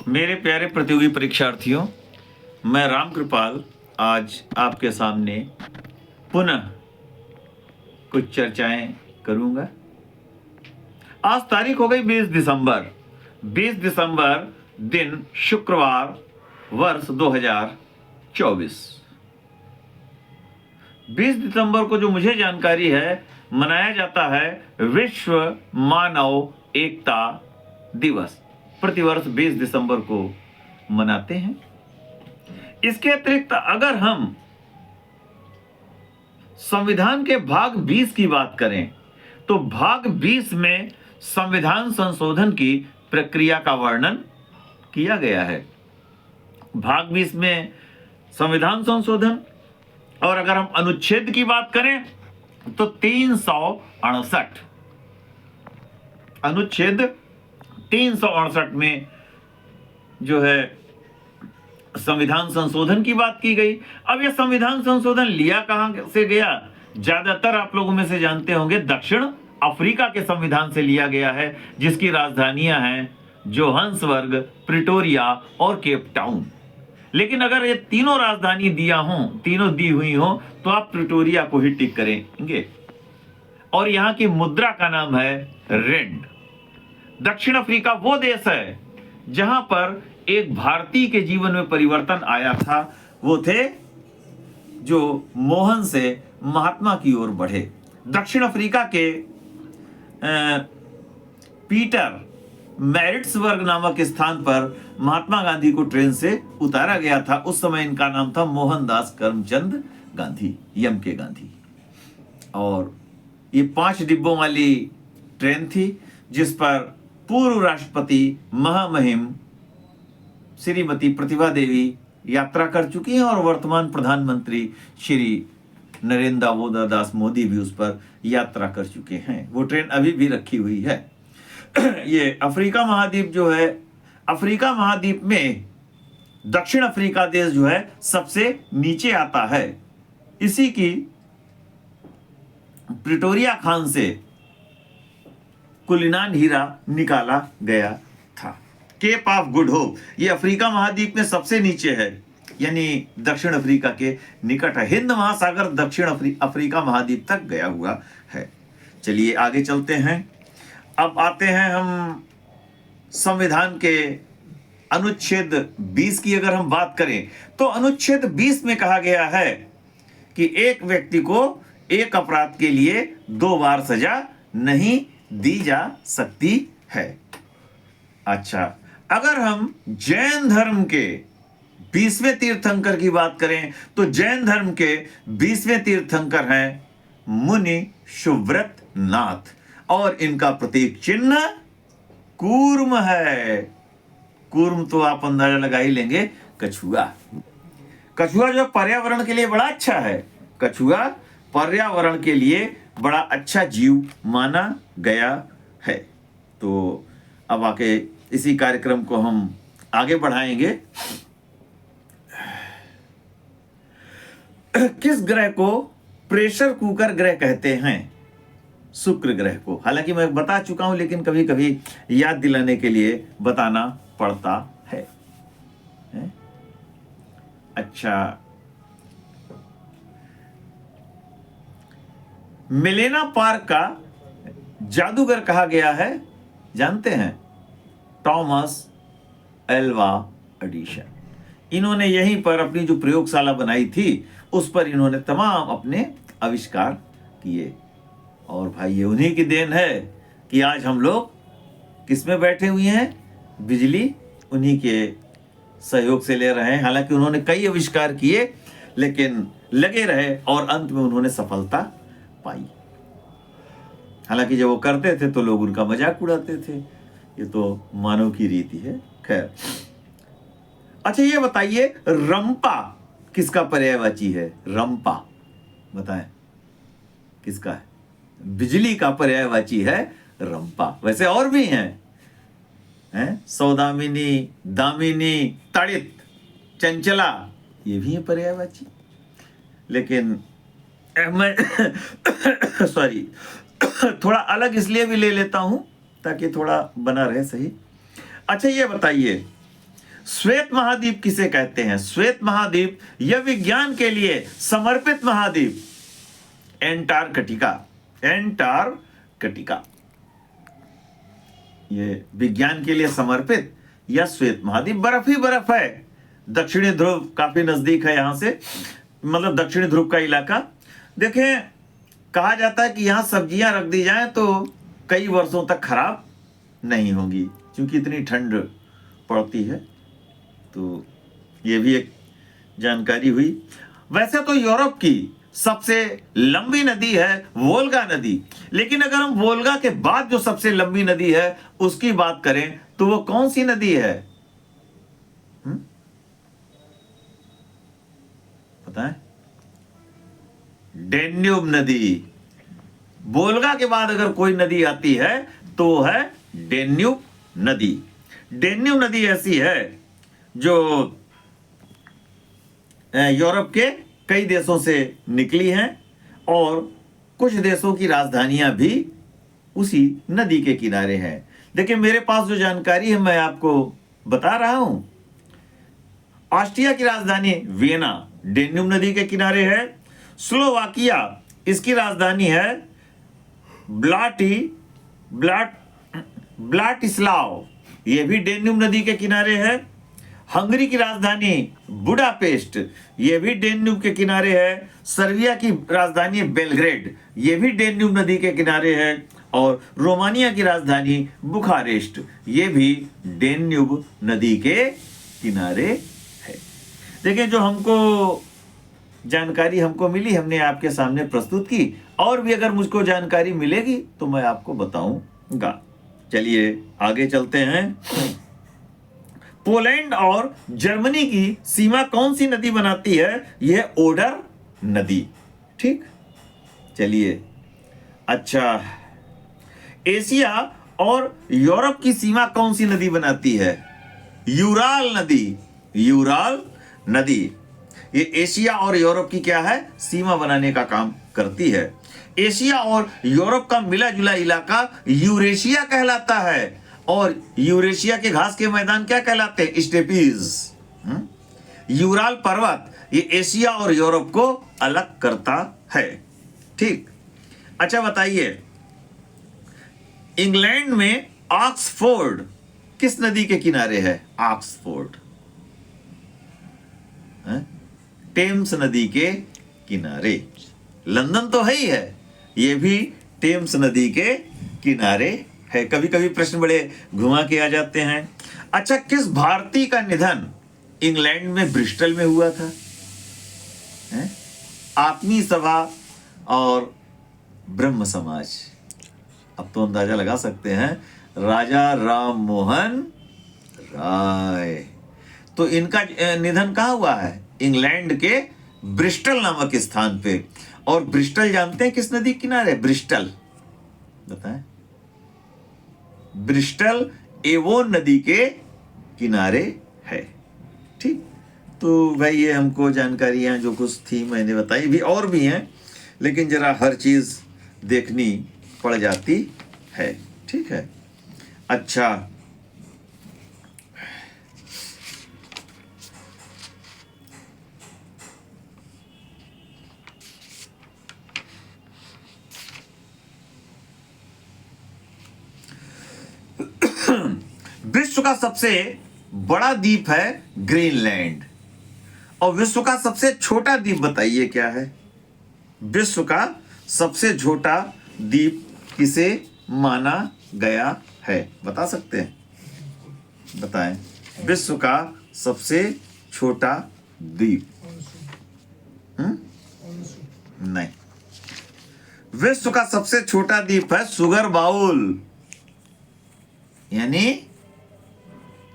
मेरे प्यारे प्रतियोगी परीक्षार्थियों, मैं राम कृपाल आज आपके सामने पुनः कुछ चर्चाएं करूंगा। आज तारीख हो गई 20 दिसंबर। 20 दिसंबर दिन शुक्रवार, वर्ष 2024। 20 दिसंबर को जो मुझे जानकारी है, मनाया जाता है विश्व मानव एकता दिवस। प्रतिवर्ष 20 दिसंबर को मनाते हैं। इसके अतिरिक्त अगर हम संविधान के भाग 20 की बात करें तो भाग 20 में संविधान संशोधन की प्रक्रिया का वर्णन किया गया है। भाग 20 में संविधान संशोधन, और अगर हम अनुच्छेद की बात करें तो 368 अनुच्छेद 368 में जो है संविधान संशोधन की बात की गई। अब यह संविधान संशोधन लिया कहां से गया? ज्यादातर आप लोगों में से जानते होंगे दक्षिण अफ्रीका के संविधान से लिया गया है, जिसकी राजधानियां हैं जोहान्सबर्ग, प्रिटोरिया और केप टाउन। लेकिन अगर ये तीनों राजधानी तीनों दी हुई हो तो आप प्रिटोरिया को ही टिक करेंगे। और यहां की मुद्रा का नाम है रेंड। दक्षिण अफ्रीका वो देश है जहां पर एक भारतीय के जीवन में परिवर्तन आया था। वो थे जो मोहन से महात्मा की ओर बढ़े। दक्षिण अफ्रीका के पीटर मैरिट्सबर्ग नामक स्थान पर महात्मा गांधी को ट्रेन से उतारा गया था। उस समय इनका नाम था मोहनदास करमचंद गांधी, यम के गांधी। और ये 5 डिब्बों वाली ट्रेन थी जिस पर पूर्व राष्ट्रपति महामहिम श्रीमती प्रतिभा देवी यात्रा कर चुकी हैं और वर्तमान प्रधानमंत्री श्री नरेंद्र दामोदर दास मोदी भी उस पर यात्रा कर चुके हैं। वो ट्रेन अभी भी रखी हुई है। ये अफ्रीका महाद्वीप जो है, अफ्रीका महाद्वीप में दक्षिण अफ्रीका देश जो है सबसे नीचे आता है। इसी की प्रिटोरिया खान से कुलिनान हीरा निकाला गया था। केप ऑफ गुड होप ये अफ्रीका महाद्वीप में सबसे नीचे है, यानी दक्षिण अफ्रीका के निकट है। हिंद महासागर दक्षिण अफ्रीका महाद्वीप तक गया हुआ है। चलिए आगे चलते हैं। अब आते हैं हम संविधान के अनुच्छेद 20 की अगर हम बात करें तो अनुच्छेद 20 में कहा गया है कि एक व्यक्ति को एक अपराध के लिए 2 बार सजा नहीं दी जा सकती है। अच्छा, अगर हम जैन धर्म के 20वें तीर्थंकर की बात करें तो जैन धर्म के 20वें तीर्थंकर हैं मुनि सुव्रत नाथ, और इनका प्रतीक चिन्ह कूर्म है। कूर्म तो आप अंदाजा लगा ही लेंगे, कछुआ। कछुआ जो पर्यावरण के लिए बड़ा अच्छा है। कछुआ पर्यावरण के लिए बड़ा अच्छा जीव माना गया है। तो अब आके इसी कार्यक्रम को हम आगे बढ़ाएंगे। किस ग्रह को प्रेशर कुकर ग्रह कहते हैं? शुक्र ग्रह को। हालांकि मैं बता चुका हूं, लेकिन कभी कभी याद दिलाने के लिए बताना पड़ता है? अच्छा, मिलेना पार्क का जादूगर कहा गया है, जानते हैं? Thomas Alva Edison. इन्होंने यहीं पर अपनी जो प्रयोगशाला बनाई थी उस पर इन्होंने तमाम अपने आविष्कार किए। और भाई ये उन्हीं की देन है कि आज हम लोग किस में बैठे हुए हैं? बिजली उन्हीं के सहयोग से ले रहे हैं। हालांकि उन्होंने कई आविष्कार किए, लेकिन लगे रहे और अंत में उन्होंने सफलता पाई। हालांकि जब वो करते थे तो लोग उनका मजाक उड़ाते थे। ये तो मानव की रीति है। खैर, अच्छा ये बताइए रंपा किसका पर्यायवाची है? रंपा बताएं किसका है? बिजली का पर्यायवाची है रंपा। वैसे और भी हैं सौदामिनी, दामिनी, तड़ित, चंचला, ये भी है पर्यायवाची। लेकिन मैं सॉरी थोड़ा अलग इसलिए भी ले लेता हूं ताकि थोड़ा बना रहे सही। अच्छा ये बताइए श्वेत महाद्वीप किसे कहते हैं? श्वेत महाद्वीप यह विज्ञान के लिए समर्पित महाद्वीप एंटार्कटिका। एंटार्कटिका ये विज्ञान के लिए समर्पित या श्वेत महाद्वीप, बर्फ ही बर्फ है। दक्षिणी ध्रुव काफी नजदीक है यहां से, मतलब दक्षिणी ध्रुव का इलाका। देखें, कहा जाता है कि यहां सब्जियां रख दी जाएं तो कई वर्षों तक खराब नहीं होंगी, क्योंकि इतनी ठंड पड़ती है। तो ये भी एक जानकारी हुई। वैसे तो यूरोप की सबसे लंबी नदी है वोल्गा नदी, लेकिन अगर हम वोल्गा के बाद जो सबसे लंबी नदी है उसकी बात करें तो वो कौन सी नदी है? पता है? डेन्यूब नदी। वोल्गा के बाद अगर कोई नदी आती है तो है डेन्यूब नदी। डेन्यूब नदी ऐसी है जो यूरोप के कई देशों से निकली हैं और कुछ देशों की राजधानियां भी उसी नदी के किनारे हैं। देखिए, मेरे पास जो जानकारी है मैं आपको बता रहा हूं। ऑस्ट्रिया की राजधानी वियना डेन्यूब नदी के किनारे है। स्लोवाकिया, इसकी राजधानी है ब्लाटिस्लाव, यह भी डेन्यूब नदी के किनारे है। हंगरी की राजधानी बुडापेस्ट, यह भी डेन्यूब के किनारे है। सर्बिया की राजधानी बेलग्रेड, यह भी डेन्यूब नदी के किनारे है। और रोमानिया की राजधानी बुखारेस्ट, यह भी डेन्यूब नदी के किनारे है। देखिए, जो हमको जानकारी हमको मिली हमने आपके सामने प्रस्तुत की, और भी अगर मुझको जानकारी मिलेगी तो मैं आपको बताऊंगा। चलिए आगे चलते हैं। पोलैंड और जर्मनी की सीमा कौन सी नदी बनाती है? यह ओडर नदी। ठीक, चलिए। अच्छा, एशिया और यूरोप की सीमा कौन सी नदी बनाती है? यूराल नदी। यूराल नदी ये एशिया और यूरोप की क्या है? सीमा बनाने का काम करती है। एशिया और यूरोप का मिला जुला इलाका यूरेशिया कहलाता है, और यूरेशिया के घास के मैदान क्या कहलाते हैं? स्टेपीज। यूराल पर्वत ये एशिया और यूरोप को अलग करता है। ठीक, अच्छा बताइए, इंग्लैंड में ऑक्सफोर्ड किस नदी के किनारे है? ऑक्सफोर्ड टेम्स नदी के किनारे। लंदन तो है ही है, यह भी टेम्स नदी के किनारे है। कभी कभी प्रश्न बड़े घुमा के आ जाते हैं। अच्छा, किस भारतीय का निधन इंग्लैंड में ब्रिस्टल में हुआ था? आत्मीय सभा और ब्रह्म समाज। अब तो अंदाजा लगा सकते हैं, राजा राम मोहन राय। तो इनका निधन कहाँ हुआ है? इंग्लैंड के ब्रिस्टल नामक स्थान पे। और ब्रिस्टल जानते हैं किस नदी किनारे? ब्रिस्टल बताएं। ब्रिस्टल एवोन नदी के किनारे है। ठीक, तो भाई ये हमको जानकारियां जो कुछ थी मैंने बताई, भी और भी हैं, लेकिन जरा हर चीज देखनी पड़ जाती है। ठीक है। अच्छा, विश्व का सबसे बड़ा द्वीप है ग्रीनलैंड, और विश्व का सबसे छोटा द्वीप बताइए क्या है? विश्व का सबसे छोटा द्वीप किसे माना गया है? बता सकते हैं? बताएं। विश्व का सबसे छोटा द्वीप। नहीं, विश्व का सबसे छोटा द्वीप है सुगर बाउल, यानी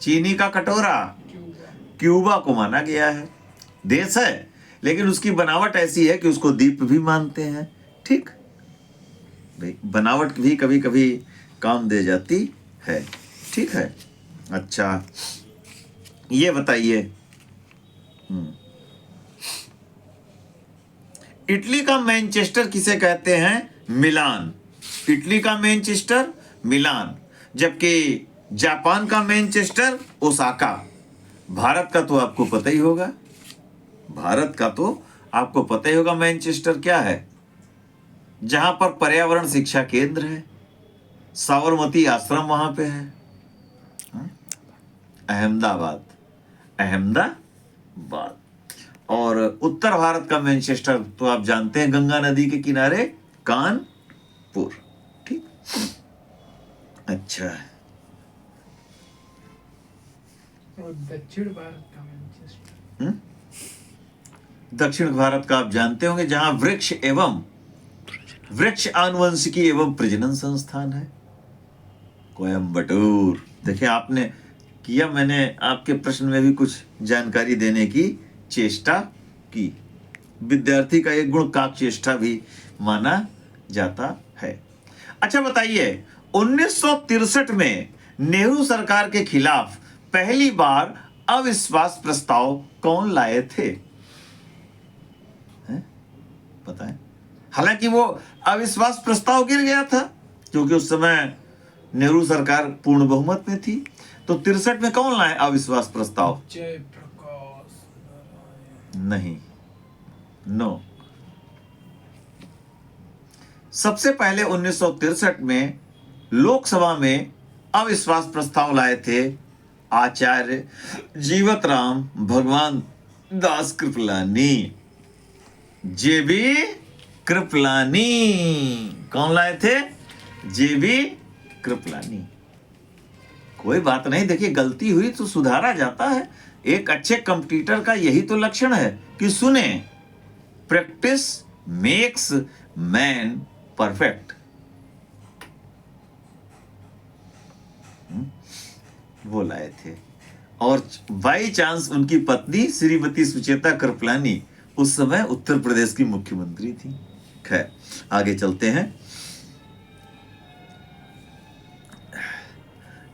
चीनी का कटोरा। क्यूबा को माना गया है, देश है, लेकिन उसकी बनावट ऐसी है कि उसको द्वीप भी मानते हैं। ठीक, बनावट भी कभी कभी काम दे जाती है। ठीक है। अच्छा, ये बताइए, इटली का मैनचेस्टर किसे कहते हैं? मिलान। इटली का मैनचेस्टर मिलान, जबकि जापान का मैनचेस्टर ओसाका। भारत का तो आपको पता ही होगा, भारत का तो आपको पता ही होगा मैनचेस्टर क्या है, जहां पर पर्यावरण शिक्षा केंद्र है, साबरमती आश्रम वहां पे है। अहमदाबाद, अहमदाबाद। और उत्तर भारत का मैनचेस्टर तो आप जानते हैं, गंगा नदी के किनारे कानपुर। ठीक, अच्छा। और दक्षिण भारत का मैनचेस्टर, दक्षिण भारत का आप जानते होंगे, जहां वृक्ष आनुवंशिकी एवं प्रजनन संस्थान है, कोयम्बटूर। देखिए आपने किया, मैंने आपके प्रश्न में भी कुछ जानकारी देने की चेष्टा की। विद्यार्थी का एक गुण काकचेष्टा भी माना जाता है। अच्छा बताइए, 1963 में नेहरू सरकार के खिलाफ पहली बार अविश्वास प्रस्ताव कौन लाए थे? पता है? हालांकि वो अविश्वास प्रस्ताव गिर गया था, क्योंकि उस समय नेहरू सरकार पूर्ण बहुमत में थी। तो 63 में कौन लाए अविश्वास प्रस्ताव? जयप्रकाश नहीं, नो। सबसे पहले 1963 में लोकसभा में अविश्वास प्रस्ताव लाए थे आचार्य जीवतराम भगवान दास कृपलानी, जेबी कृपलानी। कौन लाए थे? जेबी कृपलानी। कोई बात नहीं, देखिए गलती हुई तो सुधारा जाता है। एक अच्छे कंपटीटर का यही तो लक्षण है कि सुने, प्रैक्टिस मेक्स मैन परफेक्ट। वो लाए थे, और बाई चांस उनकी पत्नी श्रीमती सुचेता कृपलानी उस समय उत्तर प्रदेश की मुख्यमंत्री थी। खैर आगे चलते हैं।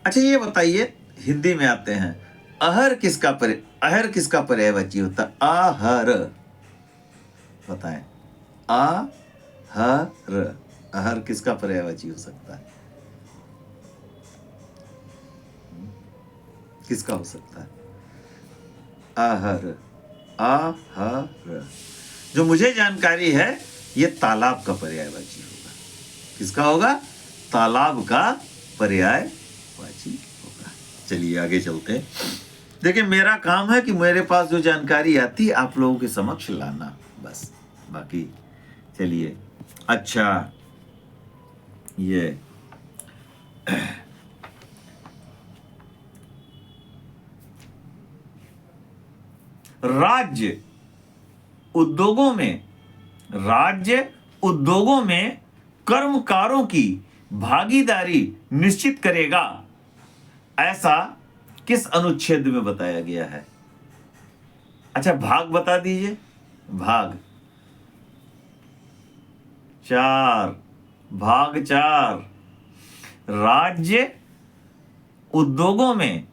अच्छा ये बताइए, हिंदी में आते हैं, अहर किसका पर्यायवाची होता है? आहर, बताएं। अहर किसका पर्यायवाची हो सकता है? किसका हो सकता है? आहर, आहर। जो मुझे जानकारी है, ये तालाब का पर्यायवाची होगा। किसका होगा? तालाब का पर्यायवाची होगा। चलिए आगे चलते हैं। देखिए मेरा काम है कि मेरे पास जो जानकारी आती है आप लोगों के समक्ष लाना, बस। बाकी चलिए। अच्छा, ये राज्य उद्योगों में कर्मकारों की भागीदारी निश्चित करेगा, ऐसा किस अनुच्छेद में बताया गया है? अच्छा भाग बता दीजिए। भाग 4, भाग 4, राज्य उद्योगों में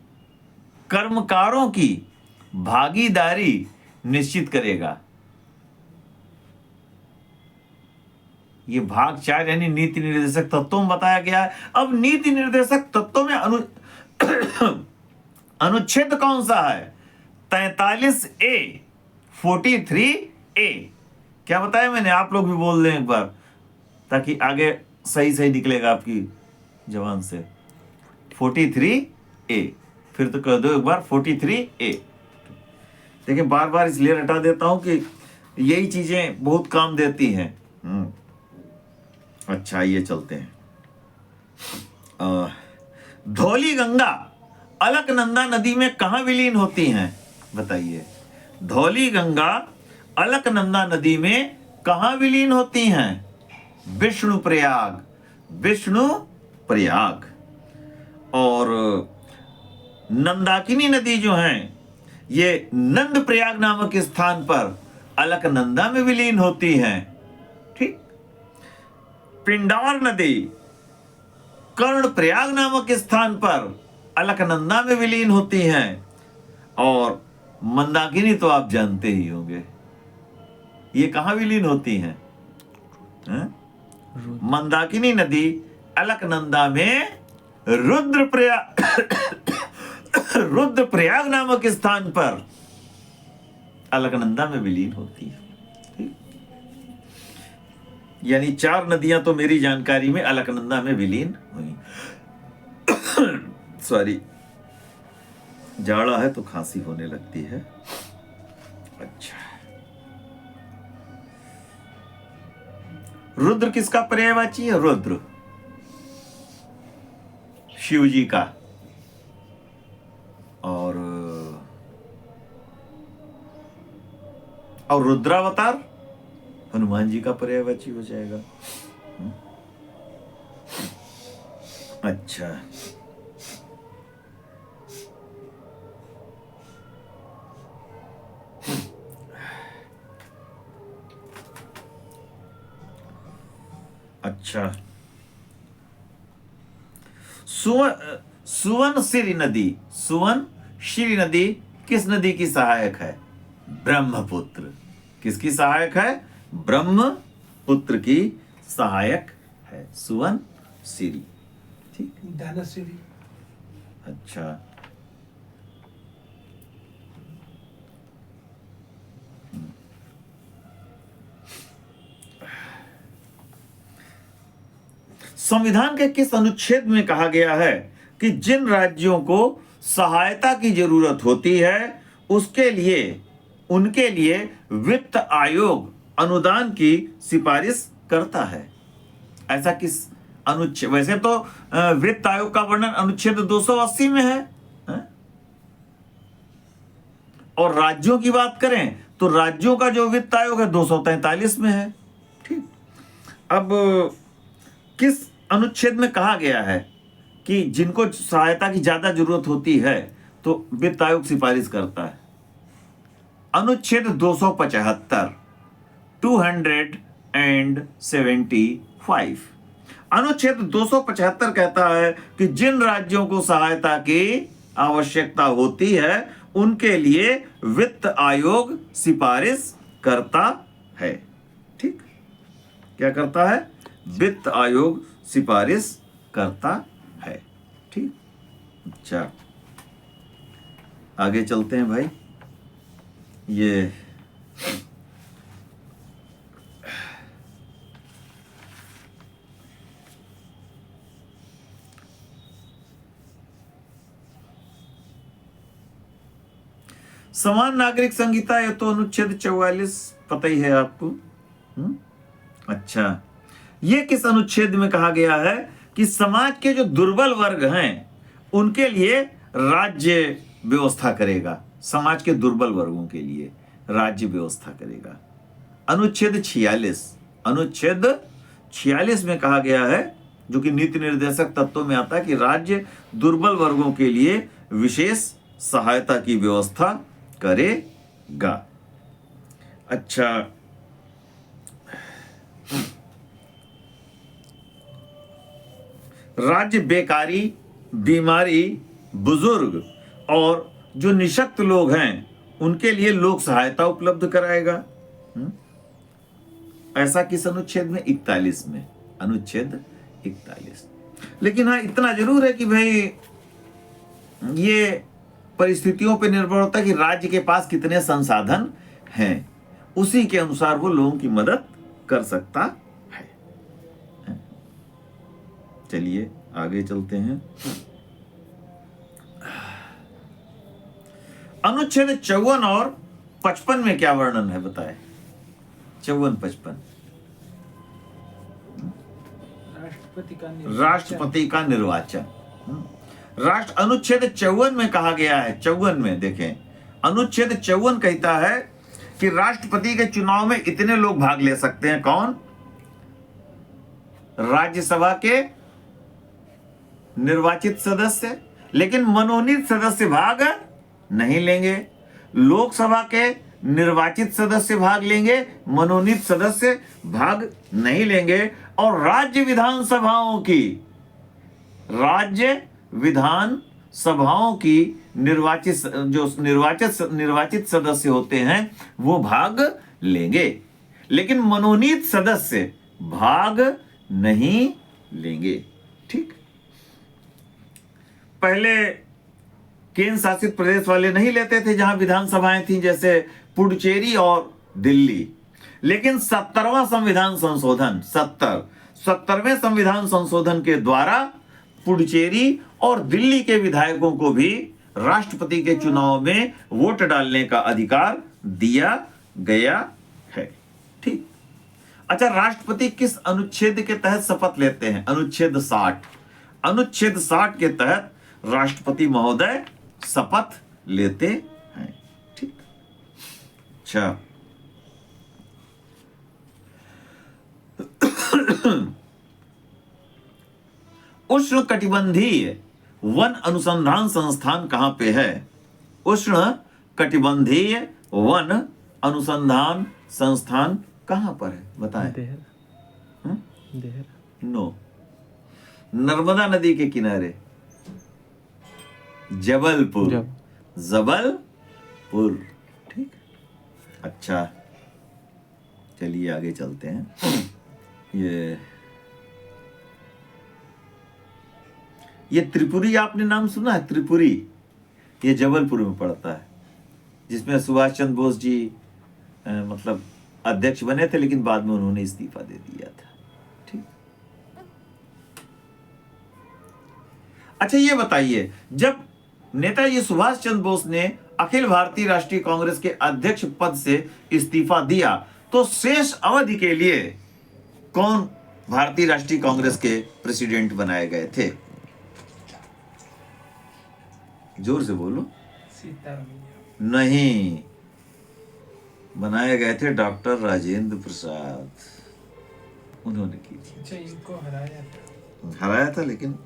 कर्मकारों की भागीदारी निश्चित करेगा। ये भाग 4 यानी नीति निर्देशक तत्वों में बताया गया है। अब नीति निर्देशक तत्वों में अनुच्छेद कौन सा है? 43A, 43A। क्या बताया मैंने? आप लोग भी बोल दें एक बार, ताकि आगे सही निकलेगा आपकी जबान से। 43A, फिर तो कह दो एक बार 43A। देखिए बार बार इसलिए हटा देता हूं कि यही चीजें बहुत काम देती हैं। अच्छा ये चलते हैं। धौली गंगा अलकनंदा नदी में कहां विलीन होती हैं? बताइए। धौली गंगा अलकनंदा नदी में कहां विलीन होती हैं? विष्णुप्रयाग, विष्णुप्रयाग। और नंदाकिनी नदी जो है, ये नंदप्रयाग नामक स्थान पर अलकनंदा में विलीन होती हैं। ठीक। पिंडार नदी कर्णप्रयाग नामक स्थान पर अलकनंदा में विलीन होती हैं। और मंदाकिनी तो आप जानते ही होंगे, ये कहां विलीन होती हैं? मंदाकिनी नदी अलकनंदा में रुद्रप्रयाग रुद्रप्रयाग नामक स्थान पर अलकनंदा में विलीन होती है। ठीक? यानी 4 नदियां तो मेरी जानकारी में अलकनंदा में विलीन हुई। सॉरी, जाड़ा है तो खांसी होने लगती है। अच्छा, रुद्र किसका पर्यायवाची है? रुद्र शिव जी का, और रुद्रावतार हनुमान जी का पर्यायवाची हो जाएगा। अच्छा, अच्छा, सुवनशिरी नदी, सुवनशिरी नदी किस नदी की सहायक है? ब्रह्मपुत्र। किसकी सहायक है? ब्रह्मपुत्र की सहायक है सुवनशिरी। ठीक, धनश्री। अच्छा, संविधान के किस अनुच्छेद में कहा गया है कि जिन राज्यों को सहायता की जरूरत होती है उनके लिए वित्त आयोग अनुदान की सिफारिश करता है? ऐसा किस अनुच्छेद? वैसे तो वित्त आयोग का वर्णन अनुच्छेद 280 में है, और राज्यों की बात करें तो राज्यों का जो वित्त आयोग है 243 में है। ठीक, अब किस अनुच्छेद में कहा गया है कि जिनको सहायता की ज्यादा जरूरत होती है तो वित्त आयोग सिफारिश करता है? अनुच्छेद 275, 275। अनुच्छेद 275 कहता है कि जिन राज्यों को सहायता की आवश्यकता होती है उनके लिए वित्त आयोग सिफारिश करता है। ठीक, क्या करता है? वित्त आयोग सिफारिश करता है। ठीक, अच्छा, आगे चलते हैं भाई। ये समान नागरिक संहिता, ये तो अनुच्छेद 44 पता ही है आपको। अच्छा, ये किस अनुच्छेद में कहा गया है कि समाज के जो दुर्बल वर्ग हैं उनके लिए राज्य व्यवस्था करेगा? समाज के दुर्बल वर्गों के लिए राज्य व्यवस्था करेगा। अनुच्छेद 46, अनुच्छेद 46 में कहा गया है, जो कि नीति निर्देशक तत्वों में आता है, कि राज्य दुर्बल वर्गों के लिए विशेष सहायता की व्यवस्था करेगा। अच्छा, राज्य बेकारी, बीमारी, बुजुर्ग और जो निशक्त लोग हैं उनके लिए लोक सहायता उपलब्ध कराएगा। ऐसा किस अनुच्छेद में? 41 में, अनुच्छेद 41। लेकिन हाँ, इतना जरूर है कि भाई ये परिस्थितियों पर निर्भर होता है कि राज्य के पास कितने संसाधन हैं, उसी के अनुसार वो लोगों की मदद कर सकता है। चलिए आगे चलते हैं। अनुच्छेद 54 और 55 में क्या वर्णन है बताएं? 54-55। राष्ट्रपति का निर्वाचन। अनुच्छेद 54 में कहा गया है, 54 में देखें, अनुच्छेद 54 कहता है कि राष्ट्रपति के चुनाव में इतने लोग भाग ले सकते हैं। कौन? राज्यसभा के निर्वाचित सदस्य, लेकिन मनोनीत सदस्य भाग नहीं लेंगे। लोकसभा के निर्वाचित सदस्य भाग लेंगे, मनोनीत सदस्य भाग नहीं लेंगे। और राज्य विधान सभाओं की निर्वाचित सदस्य होते हैं वो भाग लेंगे, लेकिन मनोनीत सदस्य भाग नहीं लेंगे। ठीक, पहले केंद्र शासित प्रदेश वाले नहीं लेते थे जहां विधानसभाएं थी, जैसे पुडुचेरी और दिल्ली। लेकिन 70वां संविधान संशोधन 70वें संविधान संशोधन के द्वारा पुडुचेरी और दिल्ली के विधायकों को भी राष्ट्रपति के चुनाव में वोट डालने का अधिकार दिया गया है। ठीक। अच्छा, राष्ट्रपति किस अनुच्छेद के तहत शपथ लेते हैं? अनुच्छेद 60। अनुच्छेद 60 के तहत राष्ट्रपति महोदय शपथ लेते हैं। ठीक। अच्छा, उष्ण कटिबंधीय वन अनुसंधान संस्थान कहां पे है? उष्ण कटिबंधीय वन अनुसंधान संस्थान कहां पर है? बताएं। देहरा। नो, नर्मदा नदी के किनारे, जबलपुर। जबलपुर। ठीक। अच्छा, चलिए आगे चलते हैं। ये त्रिपुरी आपने नाम सुना है? त्रिपुरी, ये जबलपुर में पड़ता है, जिसमें सुभाष चंद्र बोस जी मतलब अध्यक्ष बने थे, लेकिन बाद में उन्होंने इस्तीफा दे दिया था। ठीक। अच्छा, ये बताइए, जब नेताजी सुभाष चंद्र बोस ने अखिल भारतीय राष्ट्रीय कांग्रेस के अध्यक्ष पद से इस्तीफा दिया, तो शेष अवधि के लिए कौन भारतीय राष्ट्रीय कांग्रेस के प्रेसिडेंट बनाए गए थे? जोर से बोलो। सीतारमैया। नहीं, बनाए गए थे डॉक्टर राजेंद्र प्रसाद, उन्होंने की थी। अच्छा, इनको हराया था, लेकिन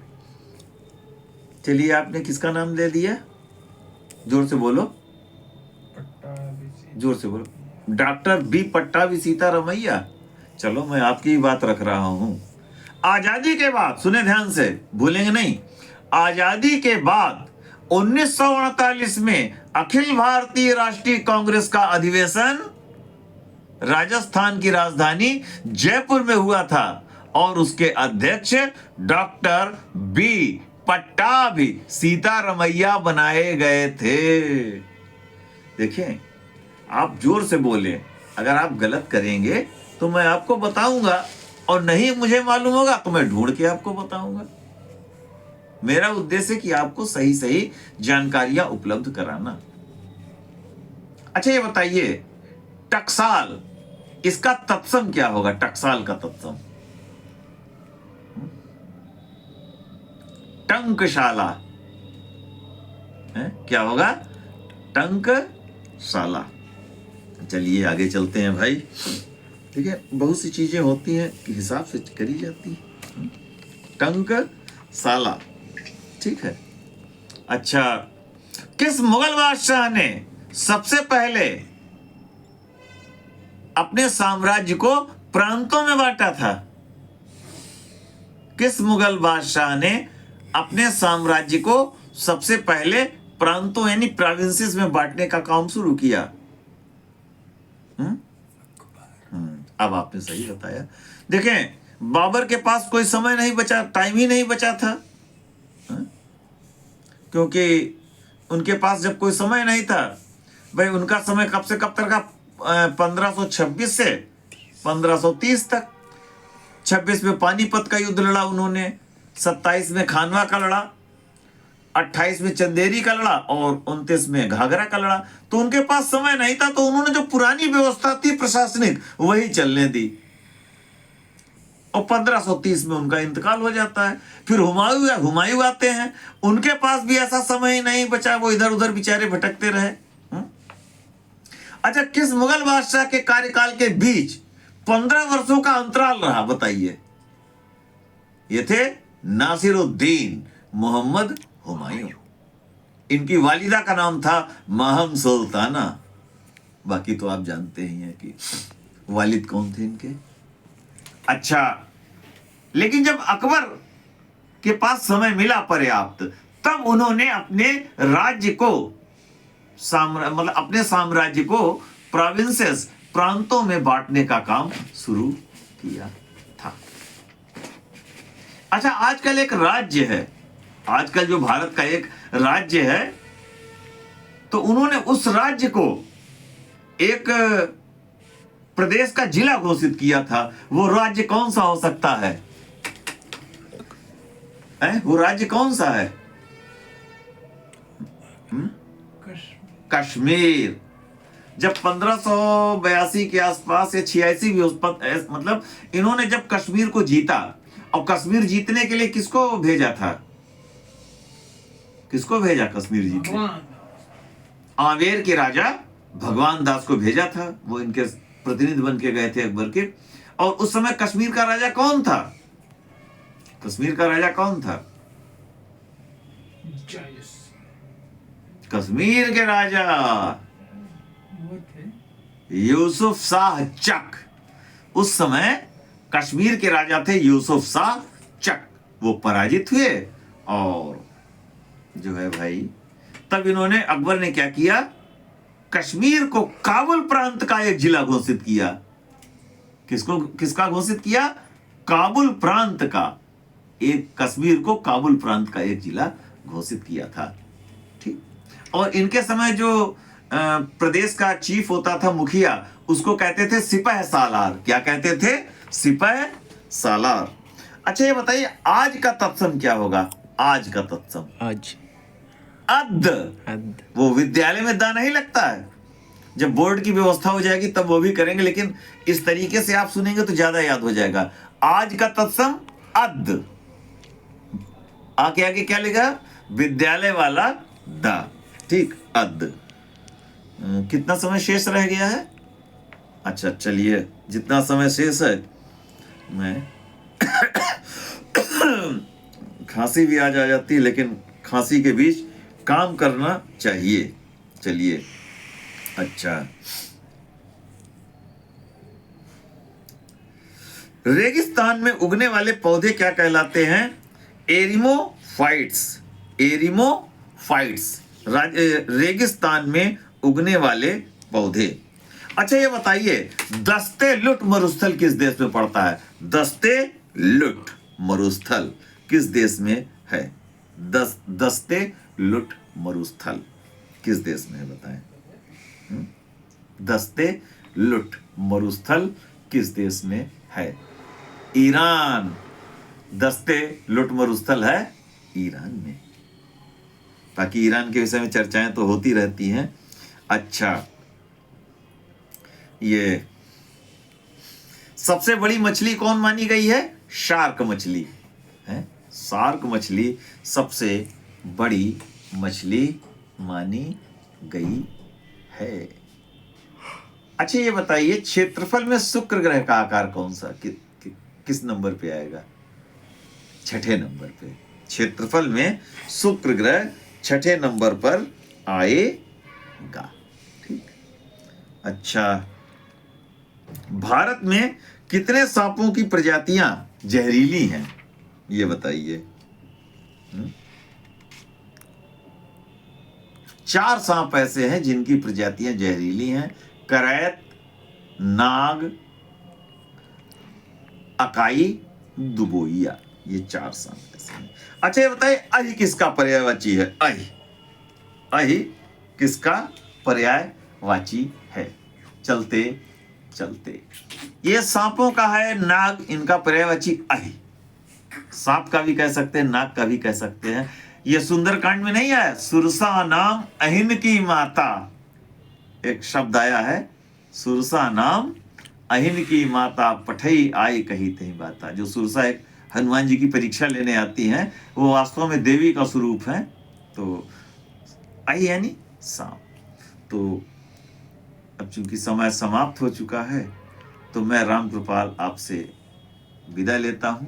चलिए, आपने किसका नाम ले दिया? जोर से बोलो, जोर से बोलो। Doctor B Pattabhi Sitaramayya. चलो, मैं आपकी ही बात रख रहा हूं। आजादी के बाद, सुने ध्यान से, भूलेंगे नहीं, आजादी के बाद 1948 में अखिल भारतीय राष्ट्रीय कांग्रेस का अधिवेशन राजस्थान की राजधानी जयपुर में हुआ था और उसके अध्यक्ष डॉक्टर बी पट्टाभी सीतारमैया बनाए गए थे। देखिए, आप जोर से बोले, अगर आप गलत करेंगे तो मैं आपको बताऊंगा, और नहीं मुझे मालूम होगा तो मैं ढूंढ के आपको बताऊंगा। मेरा उद्देश्य कि आपको सही सही जानकारियां उपलब्ध कराना। अच्छा, ये बताइए, टकसाल, इसका तत्सम क्या होगा? टकसाल का तत्सम टंकशाला है। क्या होगा? टंकशाला। चलिए आगे चलते हैं भाई। ठीक है, बहुत सी चीजें होती हैं कि हिसाब से करी जाती है। टंकशाला। ठीक है। अच्छा, किस मुगल बादशाह ने सबसे पहले अपने साम्राज्य को प्रांतों में बांटा था? किस मुगल बादशाह ने अपने साम्राज्य को सबसे पहले प्रांतों यानी प्रोविंसेस में बांटने का काम शुरू किया? अब आपने सही बताया। देखें, बाबर के पास कोई समय नहीं बचा, टाइम ही नहीं बचा था। क्योंकि उनके पास जब कोई समय नहीं था, भाई उनका समय कब से कब तक का? 1526 से 1530 तक। 26 में पानीपत का युद्ध लड़ा उन्होंने, 27 में खानवा का लड़ा, 28 में चंदेरी का लड़ा और 29 में घाघरा का लड़ा। तो उनके पास समय नहीं था, तो उन्होंने जो पुरानी व्यवस्था थी प्रशासनिक, वही चलने दी, और 1530 में उनका इंतकाल हो जाता है। फिर हुमायूं आते हैं, उनके पास भी ऐसा समय ही नहीं बचा, वो इधर उधर बेचारे भटकते रहे। अच्छा, किस मुगल बादशाह के कार्यकाल के बीच 15 वर्षों का अंतराल रहा? बताइए। ये थे नासिरुद्दीन मोहम्मद हुमायूं। इनकी वालिदा का नाम था महम सुल्ताना। बाकी तो आप जानते ही हैं कि वालिद कौन थे इनके। अच्छा, लेकिन जब अकबर के पास समय मिला पर्याप्त, तब उन्होंने अपने राज्य को मतलब अपने साम्राज्य को प्रोविंसेस, प्रांतों में बांटने का काम शुरू किया था। अच्छा, आजकल एक राज्य है, आजकल जो भारत का एक राज्य है तो उन्होंने उस राज्य को एक प्रदेश का जिला घोषित किया था। वो राज्य कौन सा हो सकता है? वो राज्य कौन सा है? कश्मीर। कश्मीर। जब 1582 के आसपास या 86 भी मतलब इन्होंने जब कश्मीर को जीता, और कश्मीर जीतने के लिए किसको भेजा था? किसको भेजा कश्मीर जीतने? भगवान आमेर के राजा भगवान दास को भेजा था। वो इनके प्रतिनिधि बन के गए थे अकबर के। और उस समय कश्मीर का राजा कौन था? कश्मीर का राजा कौन था? जायस कश्मीर के राजा वो थे। यूसुफ शाह चक। उस समय कश्मीर के राजा थे यूसुफ शाह चक। वो पराजित हुए और जो है भाई, तब इन्होंने, अकबर ने क्या किया? कश्मीर को काबुल प्रांत का एक जिला घोषित किया। किसका घोषित किया? काबुल प्रांत का एक, कश्मीर को काबुल प्रांत का एक जिला घोषित किया था। ठीक। और इनके समय जो प्रदेश का चीफ होता था, मुखिया, उसको कहते थे सिपह सालार। क्या कहते थे? सिपह सालार। अच्छा ये बताइए आज का तत्सम क्या होगा? आज का तत्सम आज अद्द। अद वो विद्यालय में दा नहीं लगता है। जब बोर्ड की व्यवस्था हो जाएगी तब वो भी करेंगे, लेकिन इस तरीके से आप सुनेंगे तो ज्यादा याद हो जाएगा। आज का तत्सम अद्द। आगे आगे क्या लिखा? विद्यालय वाला दा। ठीक, अद्द। कितना समय शेष रह गया है? अच्छा चलिए, जितना समय शेष है, मैं खांसी भी आज आ जाती है, लेकिन खांसी के बीच काम करना चाहिए। चलिए, अच्छा, रेगिस्तान में उगने वाले पौधे क्या कहलाते हैं? एरिमोफाइट्स। एरिमोफाइट्स रेगिस्तान में उगने वाले पौधे। अच्छा ये बताइए, दस्ते लुट मरुस्थल किस देश में पड़ता है? दस्ते लुट मरुस्थल किस देश में है? दस्ते लुट मरुस्थल किस देश में है बताएं? दस्ते लुट मरुस्थल किस देश में है? ईरान। दस्ते लुट मरुस्थल है ईरान में। बाकी ईरान के विषय में चर्चाएं तो होती रहती हैं। अच्छा, ये सबसे बड़ी मछली कौन मानी गई है? शार्क मछली है। शार्क मछली सबसे बड़ी मछली मानी गई है। अच्छा ये बताइए, क्षेत्रफल में शुक्र ग्रह का आकार कौन सा किस नंबर पे आएगा? छठे नंबर पे। क्षेत्रफल में शुक्र ग्रह छठे नंबर पर आएगा। ठीक। अच्छा, भारत में कितने सांपों की प्रजातियां जहरीली हैं? ये बताइए। 4 सांप ऐसे हैं जिनकी प्रजातियां जहरीली हैं। करैत, नाग, अकाई, दुबोइया, ये 4 सांप ऐसे हैं। अच्छा ये बताइए, अहि किसका पर्यायवाची है? अहि। अहि किसका पर्यायवाची है? चलते चलते, ये सांपों का है नाग, इनका पर्यायवाची अहि। सांप का भी कह सकते हैं, नाग का भी कह सकते हैं। ये सुंदरकांड में नहीं आया? सुरसा नाम अहिन की माता, एक शब्द आया है, सुरसा नाम अहिन की माता, पठई आई कही तही बाता। जो सुरसा एक हनुमान जी की परीक्षा लेने आती हैं, वो वास्तव में देवी का स्वरूप है। तो आई यानी सांप। तो अब चूंकि समय समाप्त हो चुका है, तो मैं राम कृपाल आपसे विदा लेता हूं।